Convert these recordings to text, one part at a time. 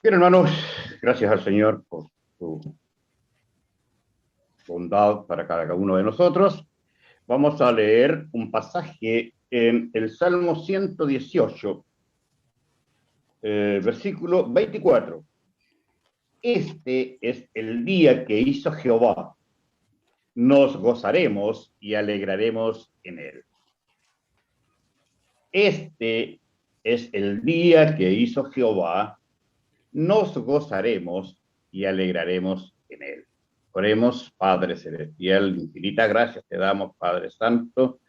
Bien, hermanos, gracias al Señor por su bondad para cada uno de nosotros. Vamos a leer un pasaje en el Salmo 118, versículo 24. Este es el día que hizo Jehová. Nos gozaremos y alegraremos en él. Este es el día que hizo Jehová. Nos gozaremos y alegraremos en él. Oremos, Padre Celestial, infinita gracias te damos, Padre Santo,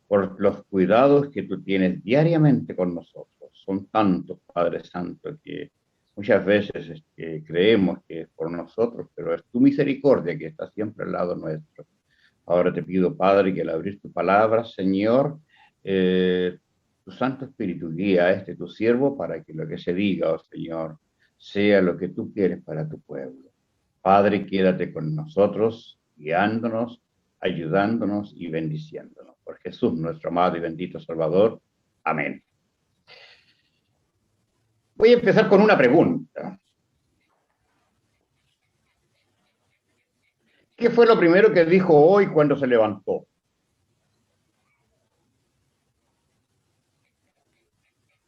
por los cuidados que tú tienes diariamente con nosotros. Son tantos, Padre Santo, que muchas veces creemos que es por nosotros, pero es tu misericordia que está siempre al lado nuestro. Ahora te pido, Padre, que al abrir tu palabra, Señor, tu Santo Espíritu guía a tu siervo para que lo que se diga, oh Señor, sea lo que tú quieres para tu pueblo. Padre, quédate con nosotros, guiándonos, ayudándonos y bendiciéndonos. Por Jesús, nuestro amado y bendito Salvador. Amén. Voy a empezar con una pregunta. ¿Qué fue lo primero que dijo hoy cuando se levantó?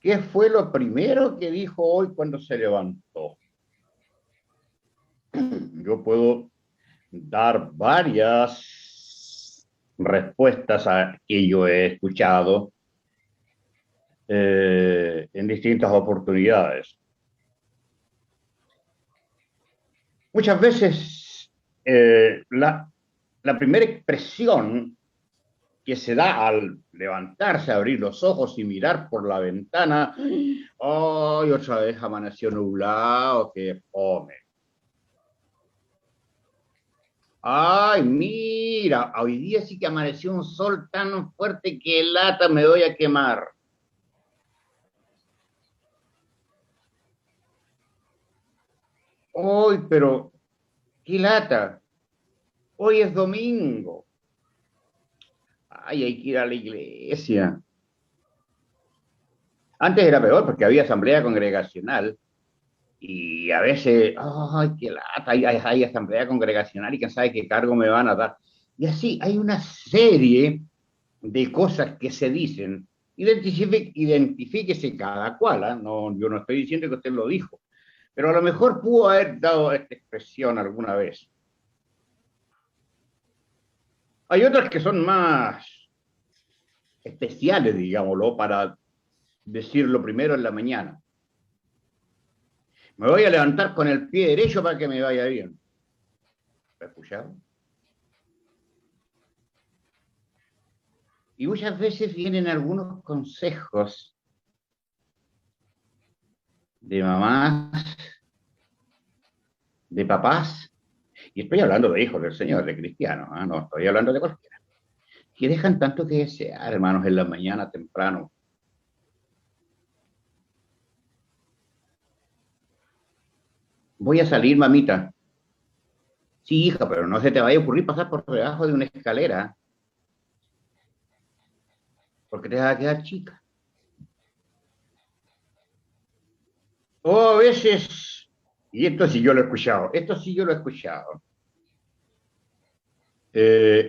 ¿Qué fue lo primero que dijo hoy cuando se levantó? Yo puedo dar varias respuestas a que yo he escuchado en distintas oportunidades. Muchas veces la primera expresión que se da al levantarse, abrir los ojos y mirar por la ventana, ¡ay, otra vez amaneció nublado, qué fome! Ay, mira, hoy día sí que amaneció un sol tan fuerte que lata me voy a quemar. Hoy, pero qué lata. Hoy es domingo. Ay, hay que ir a la iglesia. Antes era peor porque había asamblea congregacional y a veces, ay, qué lata, hay asamblea congregacional y quién sabe qué cargo me van a dar. Y así hay una serie de cosas que se dicen. Identifíquese cada cual, ¿eh? No, yo no estoy diciendo que usted lo dijo, pero a lo mejor pudo haber dado esta expresión alguna vez. Hay otras que son más especiales, digámoslo, para decirlo primero en la mañana. Me voy a levantar con el pie derecho para que me vaya bien. ¿Lo he escuchado? Y muchas veces vienen algunos consejos de mamás, de papás, y estoy hablando de hijos del Señor, de cristianos, ¿eh? No estoy hablando de cualquiera, que dejan tanto que desear, hermanos, en la mañana temprano. Voy a salir, mamita. Sí, hija, pero no se te vaya a ocurrir pasar por debajo de una escalera, porque te vas a quedar chica. O a veces, y esto sí yo lo he escuchado, esto sí yo lo he escuchado.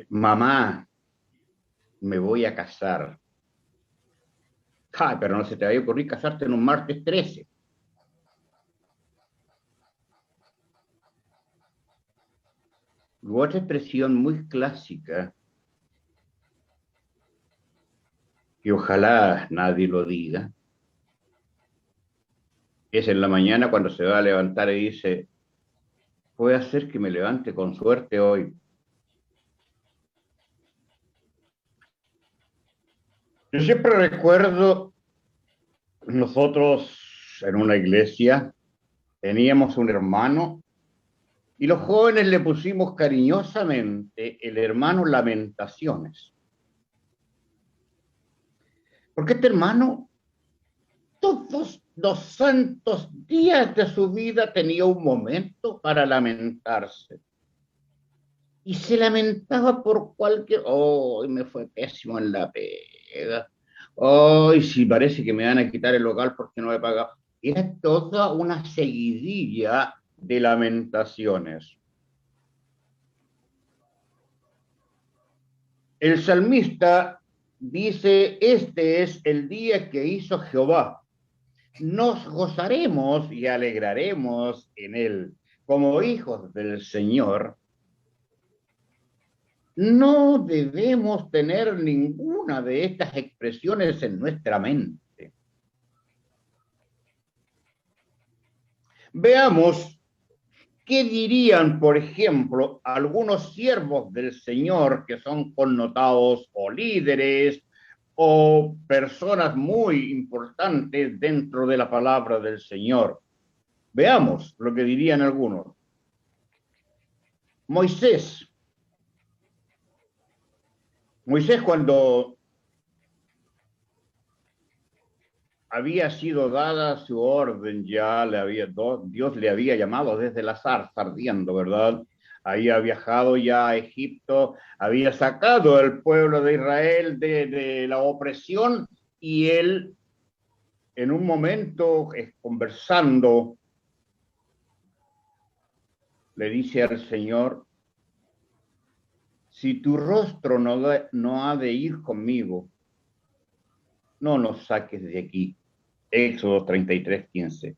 Mamá, me voy a casar. Ay, pero no se te vaya a ocurrir casarte en un martes 13. Otra expresión muy clásica, que ojalá nadie lo diga, es en la mañana cuando se va a levantar y dice, puede hacer que me levante con suerte hoy. Yo siempre recuerdo, nosotros en una iglesia teníamos un hermano y los jóvenes le pusimos cariñosamente el hermano Lamentaciones. Porque este hermano, todos los santos días de su vida tenía un momento para lamentarse. Y se lamentaba por cualquier, oh, me fue pésimo en la pega. Hoy sí parece que me van a quitar el local porque no he pagado. Era toda una seguidilla de lamentaciones. El salmista dice, este es el día que hizo Jehová. Nos gozaremos y alegraremos en él. Como hijos del Señor, no debemos tener ninguna de estas expresiones en nuestra mente. Veamos qué dirían, por ejemplo, algunos siervos del Señor que son connotados o líderes o personas muy importantes dentro de la palabra del Señor. Veamos lo que dirían algunos. Moisés cuando había sido dada su orden, ya Dios le había llamado desde la zarza ardiendo, ¿verdad? Había viajado ya a Egipto, había sacado al pueblo de Israel de la opresión y él, en un momento, conversando, le dice al Señor, si tu rostro no ha de ir conmigo, no nos saques de aquí. Éxodo 33:15.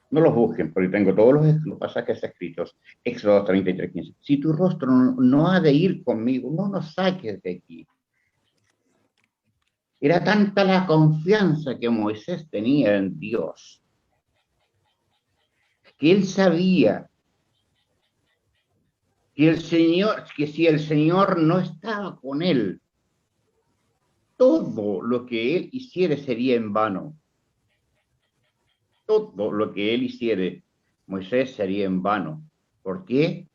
No los busquen, porque tengo todos los pasajes escritos. Éxodo 33:15. Si tu rostro no ha de ir conmigo, no nos saques de aquí. Era tanta la confianza que Moisés tenía en Dios, que él sabía que si el Señor no estaba con él, todo lo que él hiciere sería en vano. Todo lo que él hiciere, Moisés, sería en vano. ¿Por qué?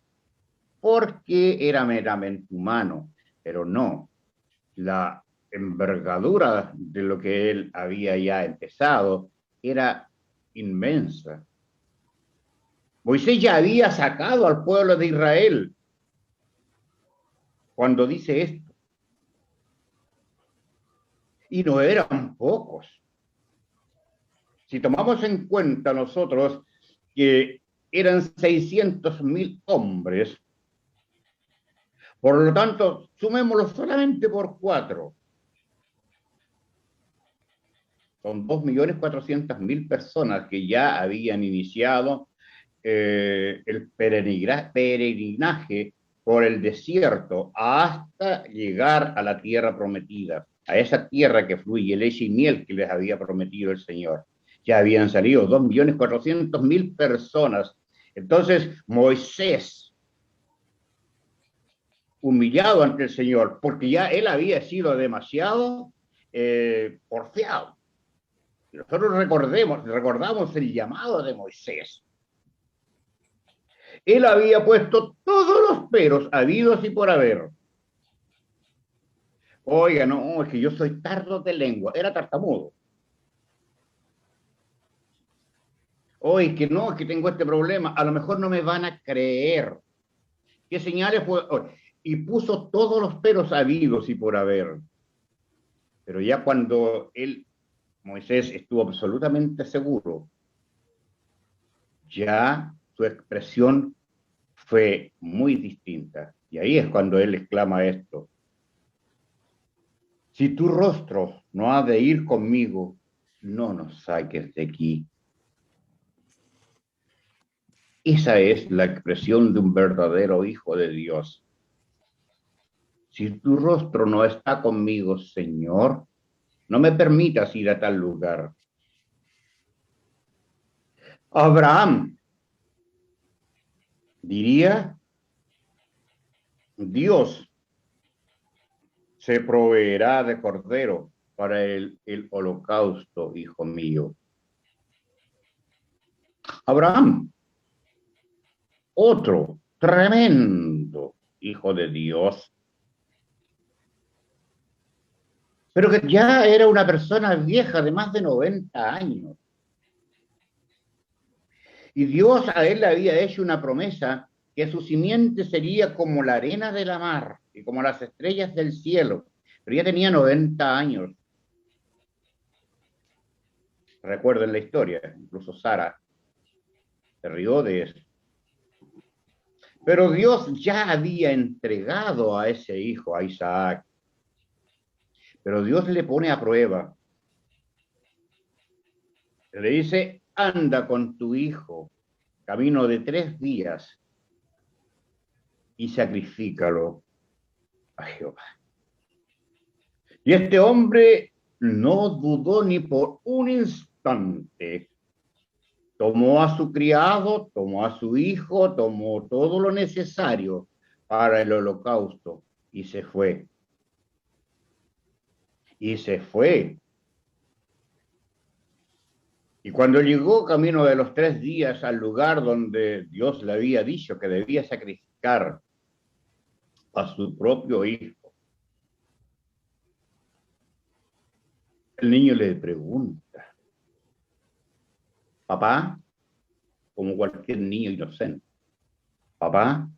Porque era meramente humano, pero no. La envergadura de lo que él había ya empezado era inmensa. Moisés ya había sacado al pueblo de Israel cuando dice esto. Y no eran pocos. Si tomamos en cuenta nosotros que eran 600.000 hombres, por lo tanto, sumémoslo solamente por 4. Son 2.400.000 personas que ya habían iniciado el peregrinaje por el desierto hasta llegar a la tierra prometida, a esa tierra que fluye leche y miel que les había prometido el Señor. Ya habían salido 2.400.000 personas. Entonces, Moisés, humillado ante el Señor, porque ya él había sido demasiado porfiado. Nosotros recordamos el llamado de Moisés. Él había puesto todos los peros habidos y por haber. Oiga, no, es que yo soy tardo de lengua. Era tartamudo. Oye, que no, es que tengo este problema. A lo mejor no me van a creer. ¿Qué señales fue? Y puso todos los peros habidos y por haber. Pero ya cuando Moisés, estuvo absolutamente seguro, ya su expresión fue muy distinta. Y ahí es cuando él exclama esto. Si tu rostro no ha de ir conmigo, no nos saques de aquí. Esa es la expresión de un verdadero hijo de Dios. Si tu rostro no está conmigo, Señor, no me permitas ir a tal lugar. Abraham diría, Dios se proveerá de cordero para el holocausto, hijo mío. Abraham, otro tremendo hijo de Dios, pero que ya era una persona vieja de más de 90 años. Y Dios a él le había hecho una promesa que su simiente sería como la arena de la mar y como las estrellas del cielo, pero ya tenía 90 años. Recuerden la historia, incluso Sara se rió de eso. Pero Dios ya había entregado a ese hijo, a Isaac. Pero Dios le pone a prueba. Le dice, anda con tu hijo, camino de 3 días, y sacrifícalo a Jehová. Y este hombre no dudó ni por un instante. Tomó a su criado, tomó a su hijo, tomó todo lo necesario para el holocausto y se fue. Y se fue. Y cuando llegó camino de los 3 días al lugar donde Dios le había dicho que debía sacrificar a su propio hijo, el niño le pregunta, papá, como cualquier niño inocente, papá,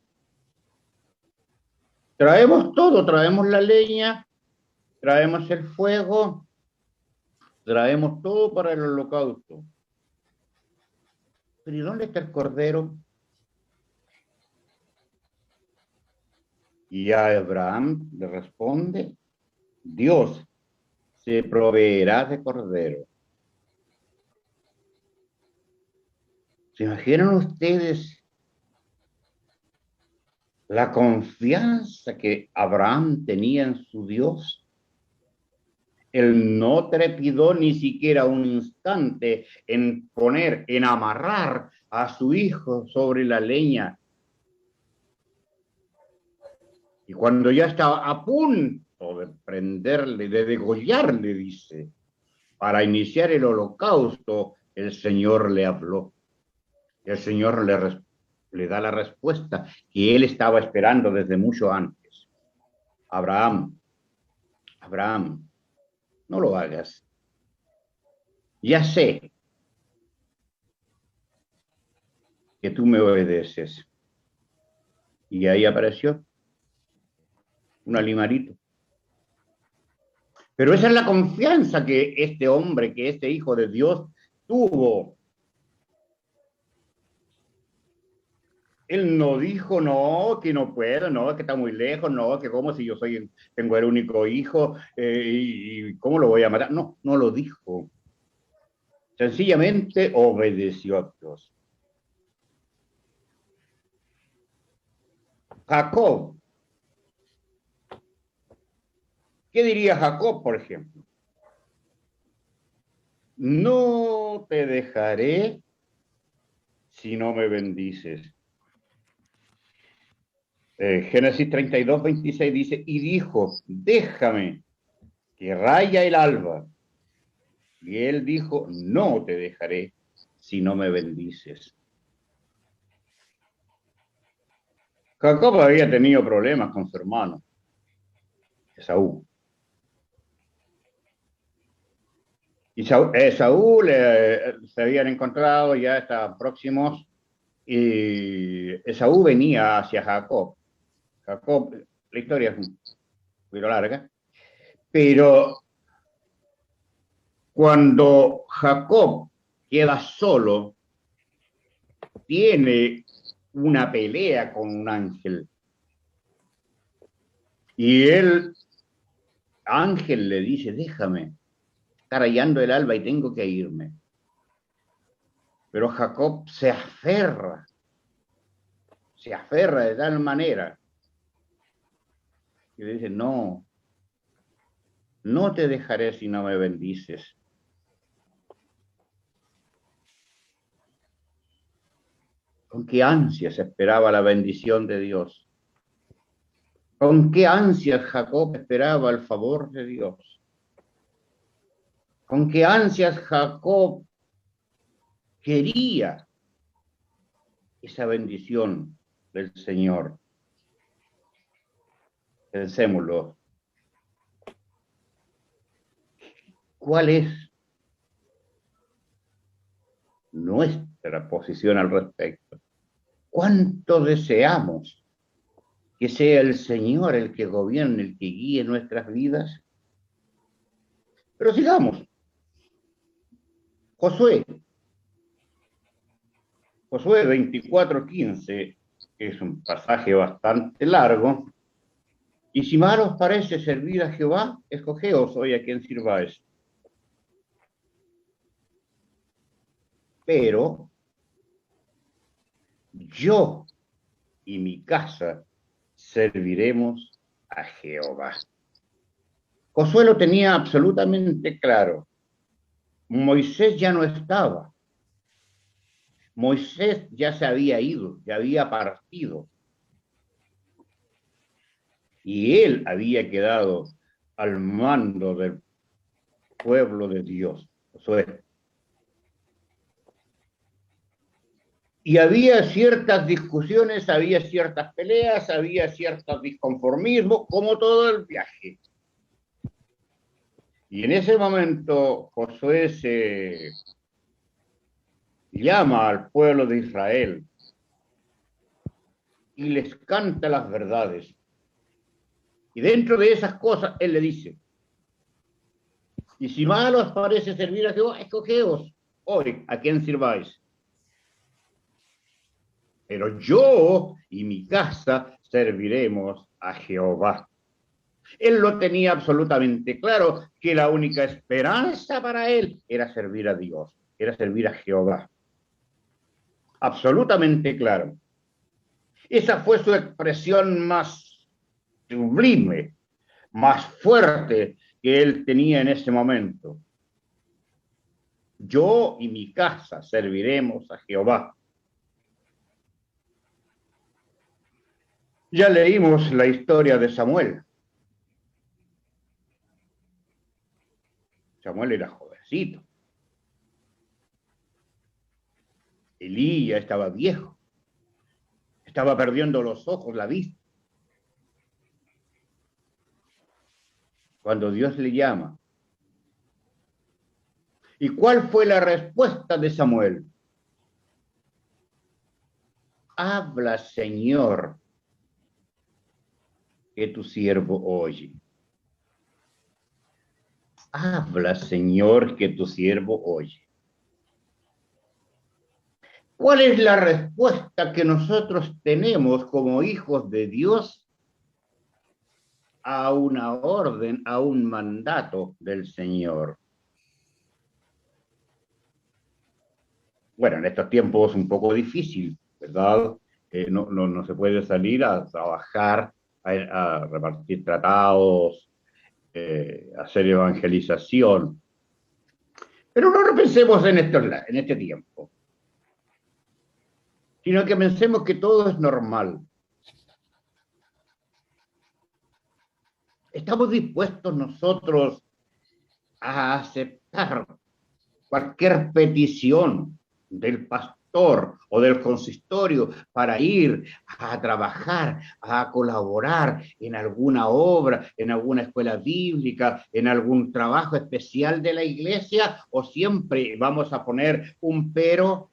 traemos todo, traemos la leña, traemos el fuego, traemos todo para el holocausto. Pero ¿y dónde está el cordero? Y a Abraham le responde, Dios se proveerá de cordero. ¿Se imaginan ustedes la confianza que Abraham tenía en su Dios? Él no trepidó ni siquiera un instante en poner, en amarrar a su hijo sobre la leña. Y cuando ya estaba a punto de prenderle, de degollarle, dice, para iniciar el holocausto, el Señor le habló. El Señor le da la respuesta que él estaba esperando desde mucho antes. Abraham, Abraham, no lo hagas. Ya sé que tú me obedeces. Y ahí apareció un animalito. Pero esa es la confianza que este hombre, que este hijo de Dios tuvo. Él no dijo, no, que no puedo, no, que está muy lejos, no, que como si yo tengo el único hijo y cómo lo voy a matar. No, no lo dijo. Sencillamente obedeció a Dios. Jacob, ¿qué diría Jacob, por ejemplo? No te dejaré si no me bendices. Génesis 32, 26 dice, y dijo, déjame que raya el alba. Y él dijo, no te dejaré si no me bendices. Jacob había tenido problemas con su hermano, Esaú. Y Saúl se habían encontrado, ya estaban próximos, y Esaú venía hacia Jacob. Jacob, la historia es un poquito larga, pero cuando Jacob queda solo, tiene una pelea con un ángel. Y el ángel le dice, déjame, está rayando el alba y tengo que irme. Pero Jacob se aferra de tal manera que le dice, no, no te dejaré si no me bendices. Con qué ansias esperaba la bendición de Dios. Con qué ansias Jacob esperaba el favor de Dios. Con qué ansias Jacob quería esa bendición del Señor. Pensémoslo. ¿Cuál es nuestra posición al respecto? ¿Cuánto deseamos que sea el Señor el que gobierne, el que guíe nuestras vidas? Pero sigamos. Josué, Josué 24:15, es un pasaje bastante largo. Y si mal os parece servir a Jehová, escogeos hoy a quien sirváis. Pero yo y mi casa serviremos a Jehová. Josué lo tenía absolutamente claro. Moisés ya no estaba. Moisés ya se había ido, ya había partido. Y él había quedado al mando del pueblo de Dios. Josué. Y había ciertas discusiones, había ciertas peleas, había ciertos disconformismos, como todo el viaje. Y en ese momento Josué se llama al pueblo de Israel y les canta las verdades. Y dentro de esas cosas él le dice, y si mal os parece servir a Jehová, escogeos hoy a quien sirváis. Pero yo y mi casa serviremos a Jehová. Él lo tenía absolutamente claro, que la única esperanza para él era servir a Dios, era servir a Jehová. Absolutamente claro. Esa fue su expresión más sublime, más fuerte que él tenía en ese momento. Yo y mi casa serviremos a Jehová. Ya leímos la historia de Samuel. Samuel era jovencito. Elí ya estaba viejo. Estaba perdiendo los ojos, la vista. Cuando Dios le llama. ¿Y cuál fue la respuesta de Samuel? Habla, Señor, que tu siervo oye. Habla, Señor, que tu siervo oye. ¿Cuál es la respuesta que nosotros tenemos como hijos de Dios a una orden, a un mandato del Señor? Bueno, en estos tiempos es un poco difícil, ¿verdad? No se puede salir a trabajar, a repartir tratados, hacer evangelización. Pero no pensemos en este tiempo, sino que pensemos que todo es normal. ¿Estamos dispuestos nosotros a aceptar cualquier petición del pastor o del consistorio para ir a trabajar, a colaborar en alguna obra, en alguna escuela bíblica, en algún trabajo especial de la iglesia, o siempre vamos a poner un pero?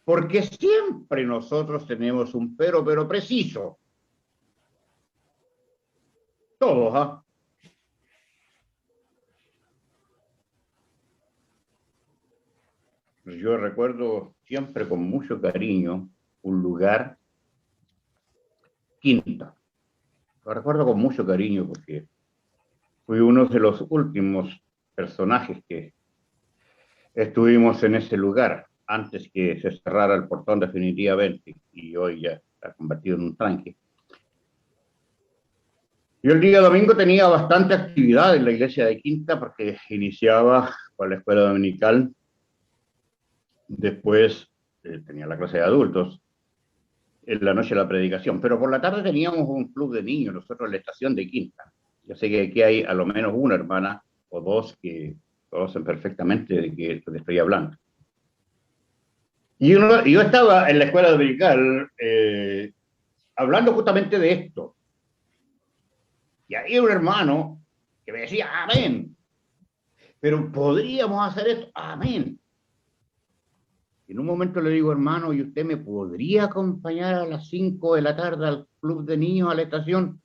Porque siempre nosotros tenemos un pero preciso. Todos, ¿ah? Yo recuerdo siempre con mucho cariño un lugar, Quinta. Lo recuerdo con mucho cariño porque fui uno de los últimos personajes que estuvimos en ese lugar antes que se cerrara el portón definitivamente y hoy ya está convertido en un tranque. Yo el día domingo tenía bastante actividad en la iglesia de Quinta porque iniciaba con la escuela dominical, después tenía la clase de adultos, en la noche la predicación, pero por la tarde teníamos un club de niños, nosotros en la estación de Quinta. Yo sé que aquí hay a lo menos una hermana o dos que conocen perfectamente de qué estoy hablando. Y yo estaba en la escuela dominical hablando justamente de esto. Y había un hermano que me decía, amén, pero podríamos hacer esto, amén. Y en un momento le digo, hermano, ¿y usted me podría acompañar a las 5 de la tarde al club de niños a la estación?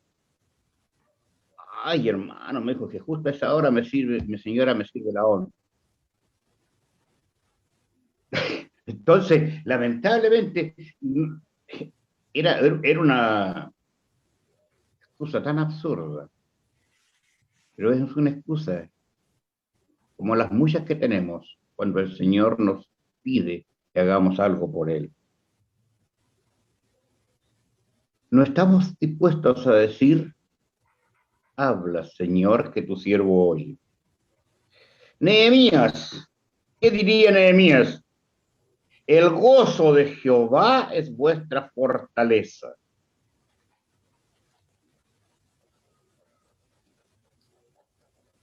Ay, hermano, me dijo que justo a esa hora me sirve, mi señora me sirve la ONU. Entonces, lamentablemente, era una excusa tan absurda, pero es una excusa como las muchas que tenemos cuando el Señor nos pide que hagamos algo por Él. No estamos dispuestos a decir, habla, Señor, que tu siervo oye. Nehemías, ¿qué diría Nehemías? El gozo de Jehová es vuestra fortaleza.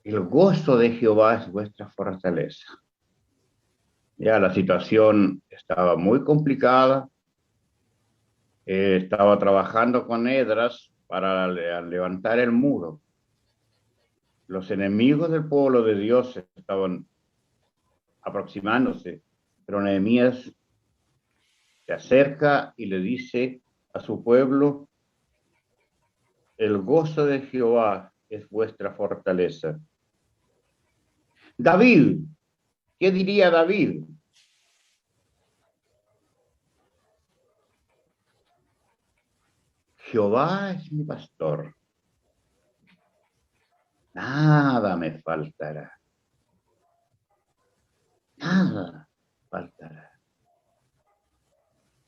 El gozo de Jehová es vuestra fortaleza. Ya la situación estaba muy complicada. Estaba trabajando con Edras para levantar el muro. Los enemigos del pueblo de Dios estaban aproximándose, pero Nehemías se acerca y le dice a su pueblo, el gozo de Jehová es vuestra fortaleza. David, ¿qué diría David? Jehová es mi pastor, nada me faltará, nada faltará.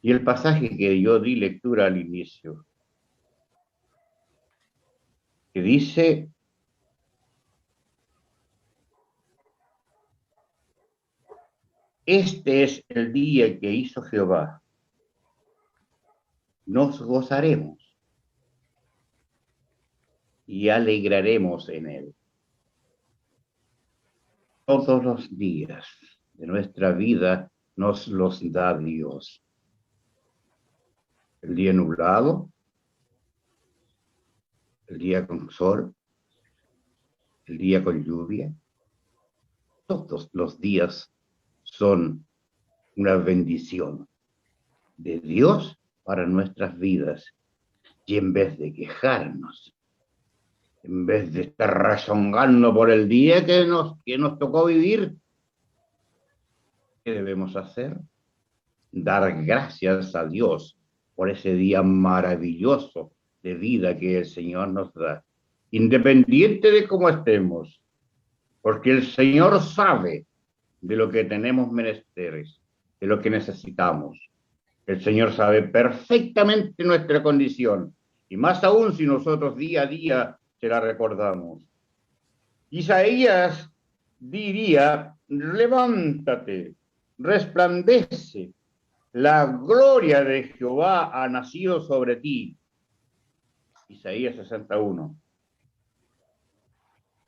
Y el pasaje que yo di lectura al inicio, que dice, este es el día que hizo Jehová, nos gozaremos y alegraremos en él. Todos los días de nuestra vida nos los da Dios. El día nublado, el día con sol, el día con lluvia, todos los días son una bendición de Dios para nuestras vidas. Y en vez de quejarnos, en vez de estar rezongando por el día que nos tocó vivir, ¿qué debemos hacer? Dar gracias a Dios por ese día maravilloso de vida que el Señor nos da, independiente de cómo estemos, porque el Señor sabe de lo que tenemos menesteres, de lo que necesitamos. El Señor sabe perfectamente nuestra condición, y más aún si nosotros día a día se la recordamos. Isaías diría, levántate, resplandece, la gloria de Jehová ha nacido sobre ti. Isaías 61.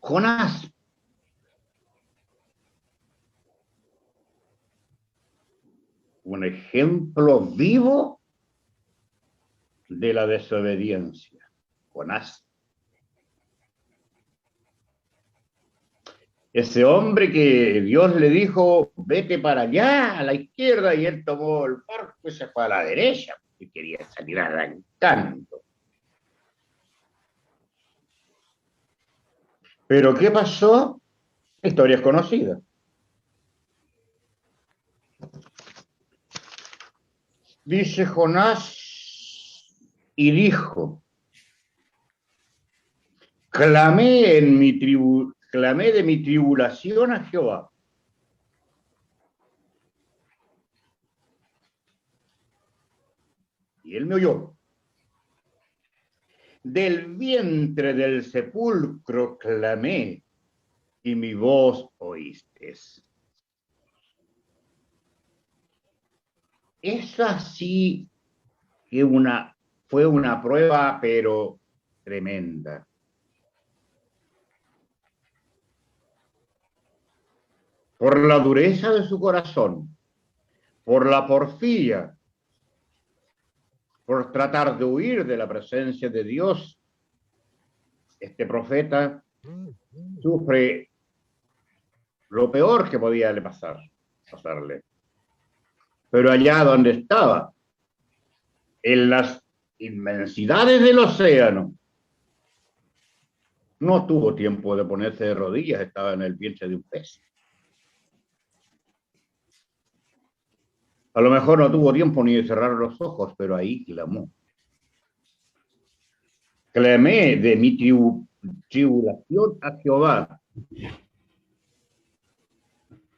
Jonás, un ejemplo vivo de la desobediencia. Jonás. Ese hombre que Dios le dijo, vete para allá, a la izquierda, y él tomó el barco y se fue a la derecha, y quería salir arrancando. Pero ¿qué pasó? La historia es conocida. Dice Jonás y dijo, clamé de mi tribulación a Jehová. Y él me oyó. Del vientre del sepulcro clamé y mi voz oíste. Es así que fue una prueba, pero tremenda. Por la dureza de su corazón, por la porfía, por tratar de huir de la presencia de Dios, este profeta sufre lo peor que podía pasarle. Pero allá donde estaba, en las inmensidades del océano, No tuvo tiempo de ponerse de rodillas, estaba en el vientre de un pez. A lo mejor no tuvo tiempo ni de cerrar los ojos, pero ahí clamó. Clamé de mi tribulación a Jehová,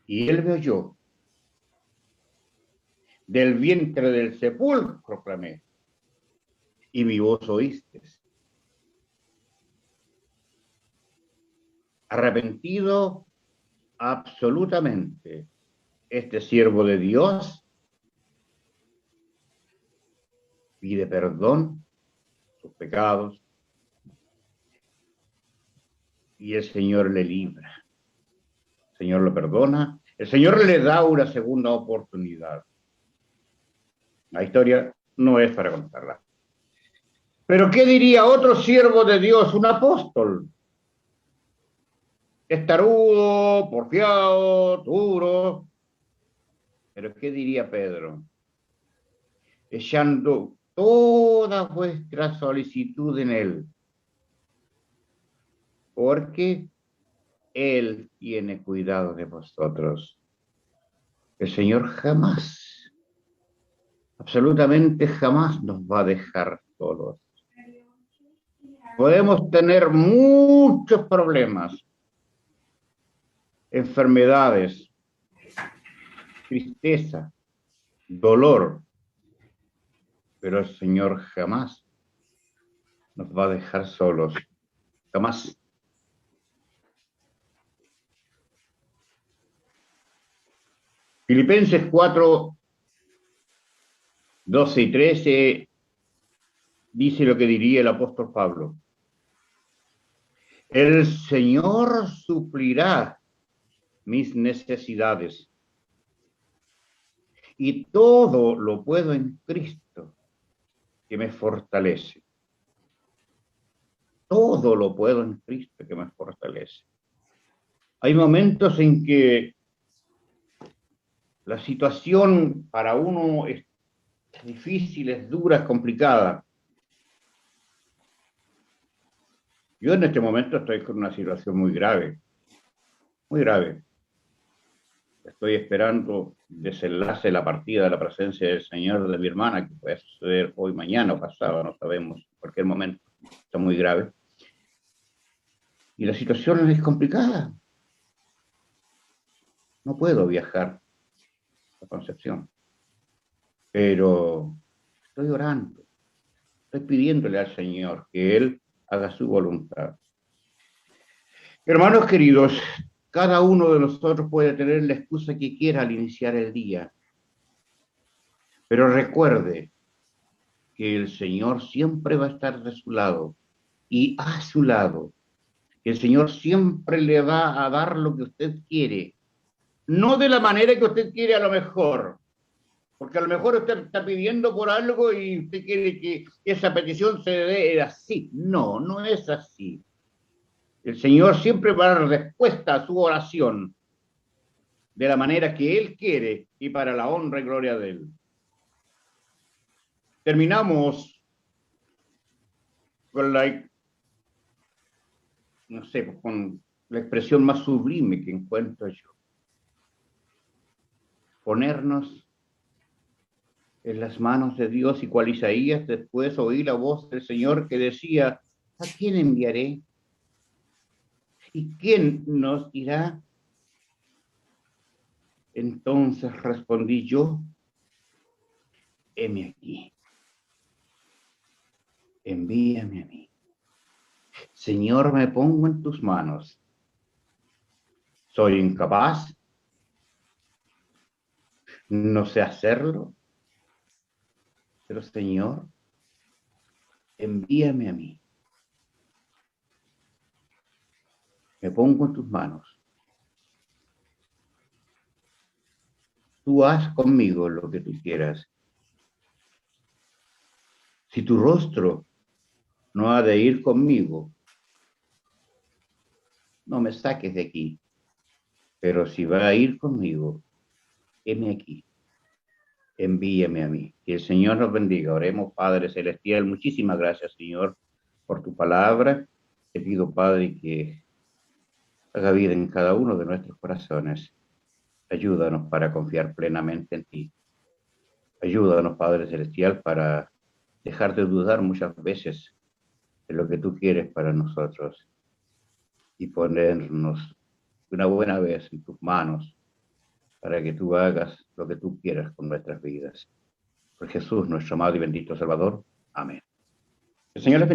y él me oyó. Del vientre del sepulcro clamé, y mi voz oíste. Arrepentido absolutamente, este siervo de Dios pide perdón sus pecados y el Señor le libra. El Señor lo perdona, el Señor le da una segunda oportunidad. La historia no es para contarla. Pero ¿qué diría otro siervo de Dios, un apóstol? Testarudo, porfiado, duro. Pero ¿qué diría Pedro? Echando toda vuestra solicitud en él, porque él tiene cuidado de vosotros. El Señor jamás, absolutamente jamás nos va a dejar solos. Podemos tener muchos problemas, enfermedades, tristeza, dolor, pero el Señor jamás nos va a dejar solos, jamás. Filipenses 4, 12 y 13 dice lo que diría el apóstol Pablo. El Señor suplirá mis necesidades y todo lo puedo en Cristo que me fortalece. Todo lo puedo en Cristo que me fortalece. Hay momentos en que la situación para uno es difícil, es dura, es complicada. Yo en este momento estoy con una situación muy grave, muy grave. Estoy esperando desenlace la partida de la presencia del Señor de mi hermana, que puede suceder hoy, mañana o pasado, no sabemos, en cualquier momento. Está muy grave. Y la situación es complicada. No puedo viajar a Concepción, pero estoy orando, estoy pidiéndole al Señor que Él haga su voluntad. Hermanos queridos, cada uno de nosotros puede tener la excusa que quiera al iniciar el día, pero recuerde que el Señor siempre va a estar de su lado y a su lado. El Señor siempre le va a dar lo que usted quiere, no de la manera que usted quiere a lo mejor, porque a lo mejor usted está pidiendo por algo y usted quiere que esa petición se dé así. No, no es así. El Señor siempre va a dar respuesta a su oración de la manera que Él quiere y para la honra y gloria de Él. Terminamos con la, no sé, con la expresión más sublime que encuentro yo. Ponernos en las manos de Dios, y cual Isaías después oí la voz del Señor que decía, ¿a quién enviaré? ¿Y quién nos irá? Entonces respondí yo, heme aquí, envíame a mí. Señor, me pongo en tus manos. Soy incapaz, no sé hacerlo, pero Señor, envíame a mí. Me pongo en tus manos. Tú haz conmigo lo que tú quieras. Si tu rostro no ha de ir conmigo, no me saques de aquí. Pero si va a ir conmigo, heme aquí. Envíame a mí. Que el Señor nos bendiga. Oremos, Padre Celestial. Muchísimas gracias, Señor, por tu palabra. Te pido, Padre, que haga vida en cada uno de nuestros corazones. Ayúdanos para confiar plenamente en ti. Ayúdanos, Padre Celestial, para dejar de dudar muchas veces de lo que tú quieres para nosotros y ponernos una buena vez en tus manos para que tú hagas lo que tú quieras con nuestras vidas. Por Jesús, nuestro amado y bendito Salvador. Amén. El Señor les